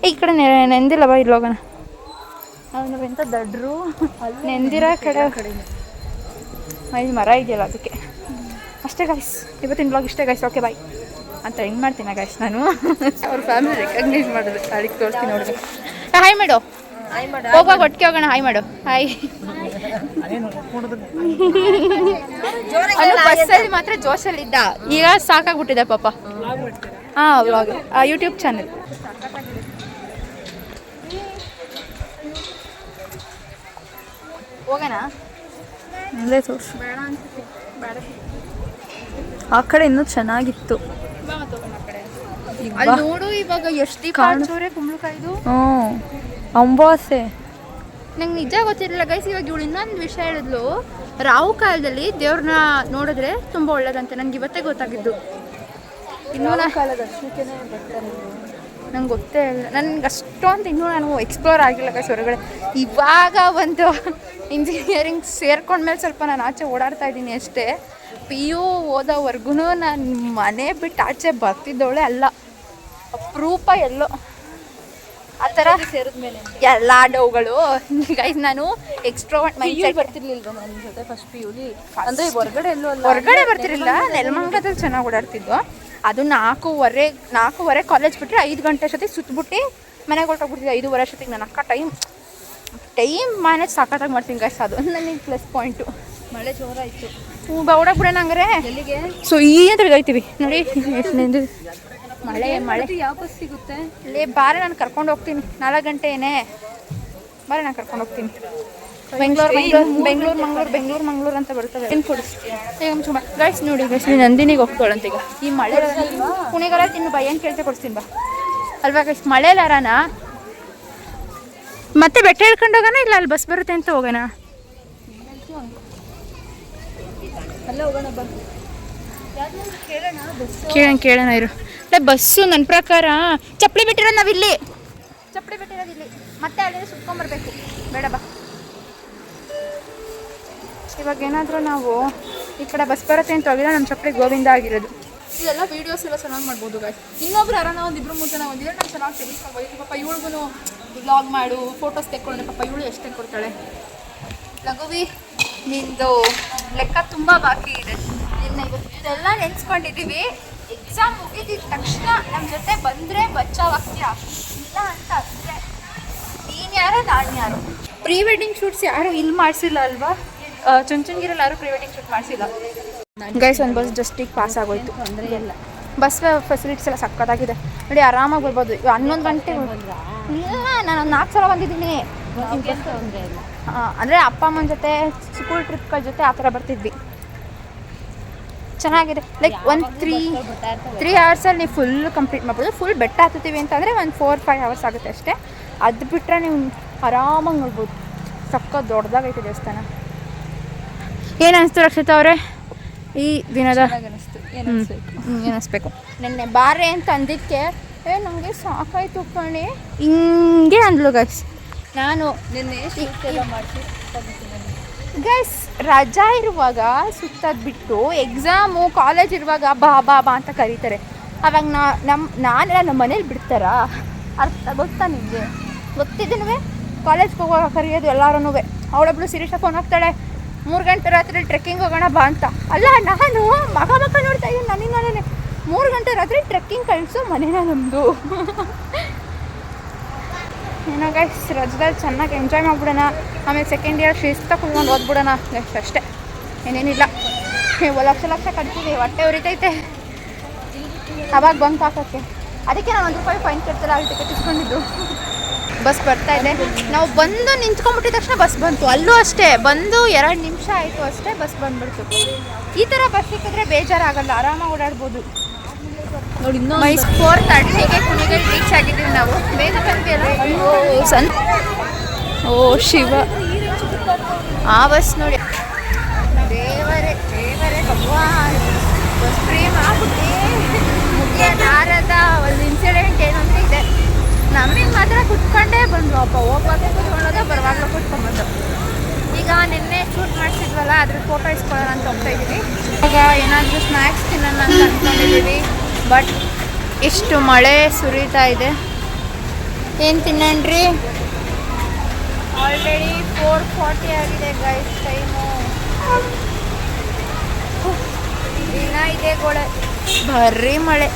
[SPEAKER 1] ಈ ಕಡೆ ನೆಂದಿಲ್ಲವ, ಇಲ್ಲಿ ಹೋಗೋಣ. ನಾವೆಂತ ದಡ್ರು, ನೆಂದಿರೋ ಕಡೆ ಇಲ್ಲಿ ಮರ ಇದೆಯಲ್ಲ ಅದಕ್ಕೆ. ಅಷ್ಟೇ ಗೈಸ್, ಇವತ್ತಿನ ಬ್ಲಾಗ್ ಇಷ್ಟೇ ಗೈಸ್. ಓಕೆ ಬಾಯ್ ಅಂತ ಹೆಂಗೆ ಮಾಡ್ತೀನಿ ಗೈಸ್ ನಾನು. ಅವ್ರ ಫ್ಯಾಮಿಲಿ ರೆಕಗ್ನೈಸ್ ಮಾಡೋದು ಅದಕ್ಕೆ ತೋರಿಸ್ತೀನಿ ನೋಡಿದ್ರೆ. ಹಾಯ್ ಮಾಡು, ಹೋಗುವಾಗ ಒಟ್ಟಿಗೆ ಹೋಗೋಣ. ಹಾಯ್ ಮಾಡು. ಹಾಯ್. ಬಸ್ಸಲ್ಲಿ ಮಾತ್ರ ಜೋಶಲ್ಲಿದ್ದ, ಈಗ ಸಾಕಾಗ್ಬಿಟ್ಟಿದೆ ಪಾಪ. ಹಾಂ ವ್ಲಾಗ್, ಯೂಟ್ಯೂಬ್ ಚಾನಲ್. ಹೋಗೋಣ ಅಲ್ಲೇ ತೋರಿಸು. ಬೇಡ ಅನ್ಸುತ್ತೆ, ಬೇಡ. ಆ ಕಡೆ ಇನ್ನೂ ಚೆನ್ನಾಗಿತ್ತು. ಅಲ್ಲಿ ನೋಡು ಇವಾಗ ಎಷ್ಟು ಕಾಣ್ಸೋರೆ ಕುಂಬಳಕಾಯ್ದು. ಅಂಬಾಸೆ ನಂಗೆ ನಿಜ ಗೊತ್ತಿರಲಿಲ್ಲ ಗೈಸ್. ಇವಾಗ ಇವಳು ಇನ್ನೊಂದು ವಿಷಯ ಹೇಳಿದ್ಲು, ರಾವು ಕಾಲದಲ್ಲಿ ದೇವ್ರನ್ನ ನೋಡಿದ್ರೆ ತುಂಬ ಒಳ್ಳೇದಂತೆ. ನಂಗೆ ಇವತ್ತೇ ಗೊತ್ತಾಗಿದ್ದು. ಇನ್ನೂ ನಂಗೆ ಗೊತ್ತೇ ಇಲ್ಲ, ನನಗೆ ಅಷ್ಟೊಂದು ಇನ್ನೂ ನಾನು ಎಕ್ಸ್ಪ್ಲೋರ್ ಆಗಿಲ್ಲ ಗೈಸ್ ಹೊರಗಡೆ. ಇವಾಗ ಒಂದು ಇಂಜಿನಿಯರಿಂಗ್ ಸೇರ್ಕೊಂಡ್ಮೇಲೆ ಸ್ವಲ್ಪ ನಾನು ಆಚೆ ಓಡಾಡ್ತಾ ಇದ್ದೀನಿ ಅಷ್ಟೇ. PU ಓದೋವರೆಗೂ ನಾನು ಮನೆ ಬಿಟ್ಟು ಆಚೆ ಬರ್ತಿದ್ದವಳೆ ಅಲ್ಲ. ಅಪರೂಪ ಎಲ್ಲೋ ಆ ಥರ ಸೇರಿದ್ಮೇಲೆ ಎಲ್ಲ ಡೌಗಳು ಗೈಸ್. ನಾನು ಎಕ್ಸ್ಟ್ರೋವರ್ಟ್ ಮೈಂಡ್ಸೆಟ್ ಬರ್ತಿರ್ಲಿಲ್ಲ ನನ್ನ ಜೊತೆ ಫಸ್ಟ್ PUಲಿ. ಅಂದರೆ ಹೊರಗಡೆ ಎಲ್ಲೋ ಹೊರಗಡೆ ಬರ್ತಿರಲಿಲ್ಲ. ನೆಲಮಂಗಲದಲ್ಲಿ ಚೆನ್ನಾಗಿ ಓಡಾಡ್ತಿದ್ವು. ಅದು 4:15 ಕಾಲೇಜ್ ಬಿಟ್ಟರೆ 5 ಗಂಟೆ ಅಷ್ಟೊತ್ತಿಗೆ ಸುತ್ತಬಿಟ್ಟು ಮನೆಗೆ ಹೊರಟೋಗ್ಬಿಡ್ತಿದ್ದೆ. 5:15 ಅಷ್ಟೊತ್ತಿಗೆ ನನ್ನ ಅಕ್ಕ ಟೈಮ್ ಮ್ಯಾನೇಜ್ ಸಾಕಾಗಿ ಮಾಡ್ತೀನಿ ಗೈಸ್. ಅದು ನನಗೆ ಪ್ಲಸ್ ಪಾಯಿಂಟು. ಮಳೆ ಜೋರಾಯಿತು. ಬೌಡಕ್ಕೆ ಬಿಡೋಣ ಹಂಗಾರೆ. ಎಲ್ಲಿಗೆ? ಸೊ ಈ ಅಂತ ಬಿದ್ದೋಯ್ತೀವಿ ನೋಡಿ. ಎಷ್ಟು ಮಳೆ ಯಾವ ಬಸ್ ಸಿಗುತ್ತೆ? ಲೇ ಬಾರೆ, ನಾನು ಕರ್ಕೊಂಡು ಹೋಗ್ತೀನಿ. 4 ಗಂಟೆ ಏನೇ ಬಾರೆ, ನಾನು ಕರ್ಕೊಂಡು ಹೋಗ್ತೀನಿ. ಬೆಂಗಳೂರು ಅಂತ ಬರ್ತದೆ. ಏನು ಕೊಡಿಸ್ತೀನಿ ಗೈಸ್ ನೋಡಿ. ಗೈಸ್ ನಂದಿನಿಗೆ ಹೋಗ್ತಾಳಂತ ಈಗ ಈ ಮಳೆ. ಕುಣಿಗಾಲ ತಿನ್ನು ಬಾ, ಏನು ಕೇಳ್ತೆ ಕೊಡಿಸ್ತೀನಿ ಬಾ ಅಲ್ವಾ ಗೈಸ್. ಮಳೆಲಾರಾನ ಮತ್ತೆ ಬೆಟ್ಟ ಹೇಳ್ಕೊಂಡು ಹೋಗೋಣ, ಇಲ್ಲ ಅಲ್ಲಿ ಬಸ್ ಬರುತ್ತೆ ಅಂತ ಹೋಗೋಣ? ಕೇಳೋಣ ಇರು. ಬಸ್ಸು ನನ್ನ ಪ್ರಕಾರ ಚಪ್ಪಲಿ ಬಿಟ್ಟಿರೋದು ನಾವಿಲ್ಲಿ, ಚಪ್ಪಲಿ ಬಿಟ್ಟಿರೋದು ಇಲ್ಲಿ, ಮತ್ತೆ ಅಲ್ಲಿ ಸುತ್ಕೊಂಡ್ಬರ್ಬೇಕು. ಬೇಡ ಬಾ. ಇವಾಗ ಏನಾದರೂ ನಾವು ಈ ಕಡೆ ಬಸ್ ಬರುತ್ತೆ ಅಂತ ಹೋಗಿದ್ರೆ ನಮ್ಮ ಚಪ್ಪಲಿ ಗೋವಿಂದ ಆಗಿರೋದು. ಇದೆಲ್ಲ ವೀಡಿಯೋಸ್ ಎಲ್ಲ ಚೆನ್ನಾಗಿ ಮಾಡ್ಬೋದು ಗಾಯ್ಸ್. ಇನ್ನೊಬ್ರು ಯಾರನ್ನ ಒಂದಿಬ್ರು ಮೂರು ಜನ ಒಂದಿದ್ರೆ ನಾನು ಚೆನ್ನಾಗಿ ತೆಗಿಸ್ಕೊಳ್ಬೋದು. ಪಾಪ ಇವಳಿಗೂ ವ್ಲಾಗ್ ಮಾಡು, ಫೋಟೋಸ್ ತೆಕ್ಕೊಂಡ್ರೆ ಪಾಪ ಇವಳು ಎಷ್ಟು ತೆಕ್ಕೊಡ್ತಾಳೆ. ಲಘುವಿ, ನಿಂದು ಲೆಕ್ಕ ತುಂಬ ಬಾಕಿ ಇದೆ. ನಿನ್ನೆ ಇವತ್ತೆಲ್ಲ ನೆನೆಸ್ಕೊಂಡಿದ್ದೀವಿ. ಎಕ್ಸಾಮ್ ಮುಗಿದಿದ ತಕ್ಷಣ ನಮ್ಮ ಜೊತೆ ಬಂದರೆ ಬಚಾವಾಗ್ತೀಯ, ಇಲ್ಲ ಅಂತ ಅಂದರೆ ನೀನು ಯಾರೋ ನಾನು ಯಾರು. ಪ್ರೀ ವೆಡ್ಡಿಂಗ್ ಶೂಟ್ಸ್ ಯಾರು ಇಲ್ಲಿ ಮಾಡಿಸಿಲ್ಲ ಅಲ್ವಾ? ಚುಂಚನಗಿರಲ್ಲಿ ಯಾರು ಪ್ರೀ ವೆಡ್ಡಿಂಗ್ ಶೂಟ್ ಮಾಡಿಸಿಲ್ಲ ಗೈಸ್. ಒಂದು ಬಸ್ ಜಸ್ಟ್ ಈಗ ಪಾಸ್ ಆಗೋಯ್ತು. ಅಂದರೆ ಎಲ್ಲ ಬಸ್ ಫೆಸಿಲಿಟೀಸ್ ಎಲ್ಲ ಸಕ್ಕತ್ತಾಗಿದೆ ನೋಡಿ, ಆರಾಮಾಗಿ ಬರ್ಬೋದು. 11 ಗಂಟೆ ಇಲ್ಲ, ನಾನು 4 ಸಲ ಬಂದಿದ್ದೀನಿ. ಅಂದರೆ ಅಪ್ಪ ಅಮ್ಮನ ಜೊತೆ ಸ್ಕೂಲ್ ಟ್ರಿಪ್ಗಳ ಜೊತೆ ಆ ಥರ ಬರ್ತಿದ್ವಿ. ಚೆನ್ನಾಗಿದೆ. ಲೈಕ್ ಒಂದು 3 ಅವರ್ಸಲ್ಲಿ ನೀವು ಫುಲ್ ಕಂಪ್ಲೀಟ್ ಮಾಡ್ಬೋದು. ಫುಲ್ ಬೆಟ್ಟ ಹತ್ತೀವಿ ಅಂತಂದರೆ ಒಂದು 4-5 ಅವರ್ಸ್ ಆಗುತ್ತೆ ಅಷ್ಟೇ. ಅದು ಬಿಟ್ಟರೆ ನೀವು ಆರಾಮಾಗಿ ನೋಡ್ಬೋದು. ಸಕ್ಕ ದೊಡ್ಡದಾಗೈತೆ ದೇವಸ್ಥಾನ. ಏನು ಅನಿಸ್ತು ರಕ್ಷಿತಾ ಅವರೇ ಈ ದಿನದ? ಏನಿಸ್ಬೇಕು, ನೆನ್ನೆ ಬಾರೆ ಅಂತ ಅಂದಿದ್ದಕ್ಕೆ ನನಗೆ ಸಾಕಾಯ್ತು ಕಣೆ ಹಿಂಗೆ ಅಂದ್ಲು ಗೈಸ್. ನಾನು ನಿನ್ನೆ ಗೈಸ್ ರಜಾ ಇರುವಾಗ ಸುತ್ತೋದು ಬಿಟ್ಟು ಎಕ್ಸಾಮು ಕಾಲೇಜ್ ಇರುವಾಗ ಬಾ ಬಾ ಬಾ ಅಂತ ಕರೀತಾರೆ. ಅವಾಗ ನಾನೆಲ್ಲ ನಮ್ಮ ಮನೇಲಿ ಬಿಡ್ತಾರಾ? ಅರ್ಥ ಗೊತ್ತಾ ನಿಮಗೆ? ಗೊತ್ತಿದ್ದೀನೂ ಕಾಲೇಜ್ಗೆ ಹೋಗುವಾಗ ಕರೆಯೋದು ಎಲ್ಲರೂ. ಅವಳೊಬ್ಳು ಶಿರೀಷ ಫೋನ್ ಹಾಕ್ತಾಳೆ, 3 ಗಂಟೆ ರಾತ್ರಿ ಟ್ರೆಕ್ಕಿಂಗ್ ಹೋಗೋಣ ಬಾ ಅಂತ. ಅಲ್ಲ, ನಾನು ಮಗ ನೋಡ್ತಾ ಇದ್ದೀನಿ. ನನಗೆ 3 ಗಂಟೆ ರಾತ್ರಿ ಟ್ರೆಕ್ಕಿಂಗ್ ಕಳಿಸೋ ಮನೇನ ನಮ್ಮದು. ಏನೋ ಗೈಸ್, ರಜದಲ್ಲಿ ಚೆನ್ನಾಗಿ ಎಂಜಾಯ್ ಮಾಡಿಬಿಡೋಣ. ಆಮೇಲೆ ಸೆಕೆಂಡ್ ಇಯರ್ ಶಿಸ್ತಾಗಿ ಕುತ್ಕೊಂಡು ಓದ್ಬಿಡೋಣ ಗೈಸ್, ಅಷ್ಟೇ, ಏನೇನಿಲ್ಲ. ಲಕ್ಷ ಕಟ್ತೀವಿ, ಹೊಟ್ಟೆ ಉರಿತೈತೆ ಅವಾಗ ಬಂಕ್ ಹಾಕೋಕ್ಕೆ. ಅದಕ್ಕೆ ನಾನು ₹1 ಫೈನ್ ಕಟ್ತಾರೆ, ಅಲ್ಲಿ ಟಿಕೆಟ್ ಇಸ್ಕೊಂಡಿದ್ದು. ಬಸ್ ಬರ್ತಾ ಇದೆ. ನಾವು ಬಂದು ನಿಂತ್ಕೊಂಡ್ಬಿಟ್ಟಿದ ತಕ್ಷಣ ಬಸ್ ಬಂತು. ಅಲ್ಲೂ ಅಷ್ಟೇ, ಬಂದು 2 ನಿಮಿಷ ಆಯಿತು ಅಷ್ಟೇ, ಬಸ್ ಬಂದ್ಬಿಡ್ತು. ಈ ಥರ ಬಸ್ ಸಿಕ್ಕಿದ್ರೆ ಬೇಜಾರಾಗಲ್ಲ, ಆರಾಮಾಗಿ ಓಡಾಡ್ಬೋದು ನೋಡಿ. 4:30ಗೆ ಕುಣಿಗಲ್ ರೀಚ್ ಆಗಿದ್ದೀವಿ ನಾವು. ಬೇಗ ಬಂದಿಲ್ಲ. ಓ ಶಿವ, ಆ ಬಸ್ ನೋಡಿ. ದೇವರೇ ಭಗವಾನ್, ಬಸ್ ಪ್ರೇಮ ಆಗ್ಬಿಟ್ಟೆ. ಮುಗಿಯಲಾರದ ಒಂದು ಇನ್ಸಿಡೆಂಟ್ ಏನು ಅಂತ ಇದೆ. ನಮಗೆ ಮಾತ್ರ ಕುತ್ಕೊಂಡೇ ಬಂದ್ವು. ಅಪ್ಪ ಹೋಗ್ವಾಗಲೂ ಕುತ್ಕೊಳ್ಳೋದು, ಬರುವಾಗಲೂ ಕುತ್ಕೊಂಡ್ಬಂದು. ಈಗ ನಿನ್ನೆ ಶೂಟ್ ಮಾಡಿಸಿದ್ವಲ್ಲ, ಅದ್ರ ಫೋಟೋ ಇಸ್ಕೊಳ್ಳೋಣ ಅಂತ ಹೋಗ್ತಾ ಇದ್ದೀವಿ. ಇವಾಗ ಏನಾದರೂ ಸ್ನ್ಯಾಕ್ಸ್ ತಿನ್ನೋಣ ಅಂತ ಅಂದ್ಕೊಂಡಿದ್ದೀವಿ. ಬಟ್ ಇಷ್ಟು ಮಳೆ ಸುರಿತಾ ಇದೆ, ಏನು ತಿನ್ನಣ್ರಿ? ಆಲ್ರೆಡಿ 4:40 ಆಗಿದೆ ಗೈಸ್ ಟೈಮು. ದಿನ ಇದೆ ಗೋಳೆ, ಬರ್ರಿ ಮಳೆ.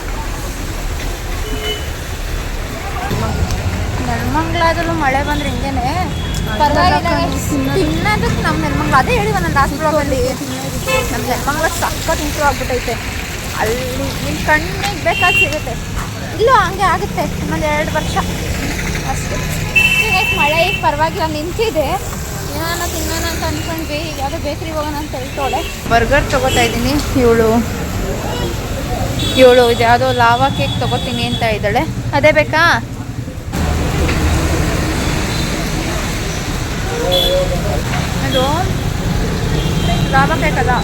[SPEAKER 1] ನೆಲಮಂಗ್ಲದಲ್ಲೂ ಮಳೆ ಬಂದ್ರೆ ಹಿಂಗೇನೆ ಪರವಾಗಿಲ್ಲ. ತಿನ್ನೋದಕ್ಕೆ ನಮ್ಮ ನೆಲಮಂಗ್ಲ, ಅದೇ ಹೇಳಿವ ನನ್ನ ಲಾಸ್ಟ್ ಬ್ಲಾಗಲ್ಲಿ, ನಮ್ಮ ನೆಲಮಂಗ್ಲ ಸಕ್ಕತ್ ಇಂಪ್ರೂವ್ ಆಗ್ಬಿಟ್ಟೈತೆ. ಅಲ್ಲಿ ನಿಮ್ಮ ಕಣ್ಣಿಗೆ ಬೇಕಾಗಿ ಸಿಗುತ್ತೆ. ಇಲ್ಲೂ ಹಂಗೆ ಆಗುತ್ತೆ, ಇನ್ನೊಂದು 2 ವರ್ಷ ಅಷ್ಟೇ. ಈಗ ಮಳೆ ಈಗ ಪರವಾಗಿಲ್ಲ ನಿಂತಿದೆ. ಏನಾನ ತಿನ್ನೋಣ ಅಂತ ಅಂದ್ಕೊಂಡ್ವಿ. ಈಗ ಯಾವುದೋ ಬೇಕ್ರಿಗೆ ಹೋಗೋಣ ಅಂತ ಹೇಳ್ತೋಳೆ. ಬರ್ಗರ್ ತೊಗೋತಾ ಇದ್ದೀನಿ. ಇವಳು ಇದು ಯಾವುದೋ ಲಾವಾ ಕೇಕ್ ತೊಗೋತೀನಿ ಅಂತ ಇದ್ದಾಳೆ. ಅದೇ ಬೇಕಾ? ಅದು ಲಾವಾ ಕೇಕ್ ಅಲ್ಲ,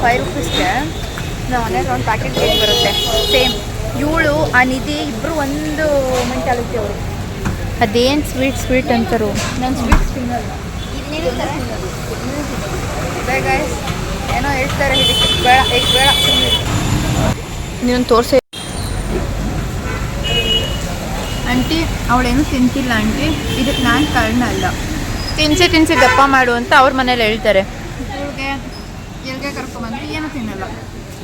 [SPEAKER 1] ₹5 ನಮ್ಮ ಮನೇಲಿ ಒಂದು ಪ್ಯಾಕೆಟ್ ಕೇಕ್ ಬರುತ್ತೆ ಸೇಮ್. ಇವಳು ಆ ನಿಧಿ ಇಬ್ಬರು ಒಂದು ಮೆಂಟಾಲಿಟಿ ಅವರು. ಅದೇನು ಸ್ವೀಟ್ ಅಂತಾರು. ನಾನು ಸ್ವೀಟ್ಸ್ ತಿನ್ನಲ್ಲ. ಗೈಸ್ ಏನೋ ಹೇಳ್ತಾರೆ, ಇದಕ್ಕೆ ಬೇಡ, ಈಗ ಬೇಡ, ನೀನು ತೋರಿಸಿ. ಆಂಟಿ ಅವಳೇನು ತಿಂತಿಲ್ಲ ಆಂಟಿ, ಇದಕ್ಕೆ ನಾನು ಕಾರಣ ಅಲ್ಲ, ತಿನ್ಸಿ ದಪ್ಪ ಮಾಡು ಅಂತ ಅವ್ರ ಮನೇಲಿ ಹೇಳ್ತಾರೆ. ಇವ್ಳಿಗೆ ಎಲ್ಗೆ ಕರ್ಕೊಂಬಂದು ಏನೂ ತಿನ್ನಲ್ಲ.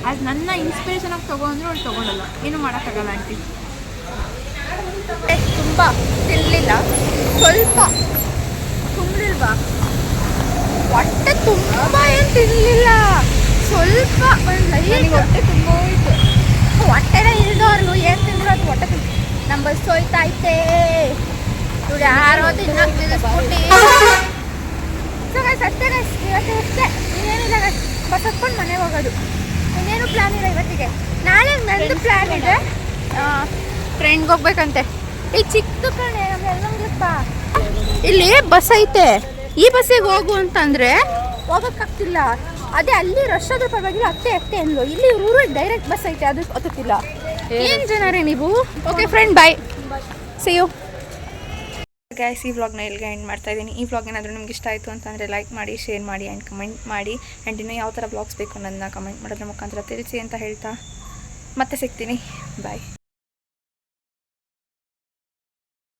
[SPEAKER 1] ಅದು ನನ್ನ ಇನ್ಸ್ಪಿರೇಷನಾಗಿ ತೊಗೊಂಡ್ರೆ ಅವಳು ತೊಗೊಳ್ಳಲ್ಲ, ಏನೂ ಮಾಡೋಕ್ಕಾಗಲ್ಲ ಆಂಟಿ. ತುಂಬ ತಿನ್ನಲಿಲ್ಲ, ಸ್ವಲ್ಪ ತುಂಬಿಲ್ವಾ, ಹೊಟ್ಟೆ ತುಂಬ ಏನು ತಿನ್ನಲಿಲ್ಲ, ಸ್ವಲ್ಪ ಒಂದು ಲೈಟ್ ಹೊಟ್ಟೆ ತುಂಬ ಹೋಯ್ತು. ಹೊಟ್ಟೆನೇ ಇಲ್ದವ್ರಿಗೂ ಏನು ತಿಂದ್ರು ಅದು ಹೊಟ್ಟೆ ತುಂಬ. ನಮ್ಮ ಬಸ್ ಹೋಯ್ತಾ ಐತೆ, ಇವ್ರು ಯಾರೋ ತಿನ್ನೋಕೆ ನಿಲ್ಲಿಸ್ಬಿಟ್ಟು. ಸೊ ಗೈಸ್ ಅಷ್ಟೇ ಗೈಸ್, ಇವತ್ತು ಅಷ್ಟೇ, ಇನ್ನೇನಿಲ್ಲ ಗೈಸ್, ಬಸ್ ಹತ್ಕೊಂಡು ಮನೆಗೆ ಹೋಗೋದು. ಇನ್ನೇನು ಪ್ಲ್ಯಾನ್ ಇಲ್ಲ ಇವತ್ತಿಗೆ. ನಾಳೆ ನಂದು ಪ್ಲ್ಯಾನ್ ಇದೆ, ಫ್ರೆಂಡ್ಗೆ ಹೋಗ್ಬೇಕಂತೆ. ಈ ಚಿಕ್ಕದು ಕಣೆ ನಮ್ಗೆಲ್ಲಪ್ಪ. ಇಲ್ಲಿ ಬಸ್ ಐತೆ, ಈ ಬಸ್ಸಿಗೆ ಹೋಗು ಅಂತಂದರೆ ಹೋಗೋಕ್ಕಾಗ್ತಿಲ್ಲ. ಅದೇ ಅಲ್ಲಿ ರಶ್ ಆದ್ರೂ ಪರವಾಗಿಲ್ಲ, ಅತ್ತೆ ಅಂದ್ಲು. ಇಲ್ಲಿ ಊರು ಡೈರೆಕ್ಟ್ ಬಸ್ ಐತೆ, ಅದು ಗೊತ್ತಿಲ್ಲ. ಏನು ಜನರೇ ನೀವು. Okay friend, bye, see you. Guys, ಈ ವ್ಲಾಗ್ನ ಇಲ್ಲಿಗೆ ಎಂಡ್ ಮಾಡ್ತಾ ಇದ್ದೀನಿ. ಈ ವ್ಲಾಗ್ ಏನಾದರೂ ನಿಮ್ಗೆ ಇಷ್ಟ ಆಯಿತು ಅಂತಂದರೆ ಲೈಕ್ ಮಾಡಿ, ಶೇರ್ ಮಾಡಿ ಆ್ಯಂಡ್ ಕಮೆಂಟ್ ಮಾಡಿ. ಆ್ಯಂಡ್ ಇನ್ನೂ ಯಾವ ಥರ ವ್ಲಾಗ್ಸ್ ಬೇಕು ಅನ್ನೋದನ್ನ ಕಮೆಂಟ್ ಮಾಡೋದ್ರ ಮುಖಾಂತರ ತಿಳಿಸಿ ಅಂತ ಹೇಳ್ತಾ ಮತ್ತೆ ಸಿಗ್ತೀನಿ. ಬಾಯ್.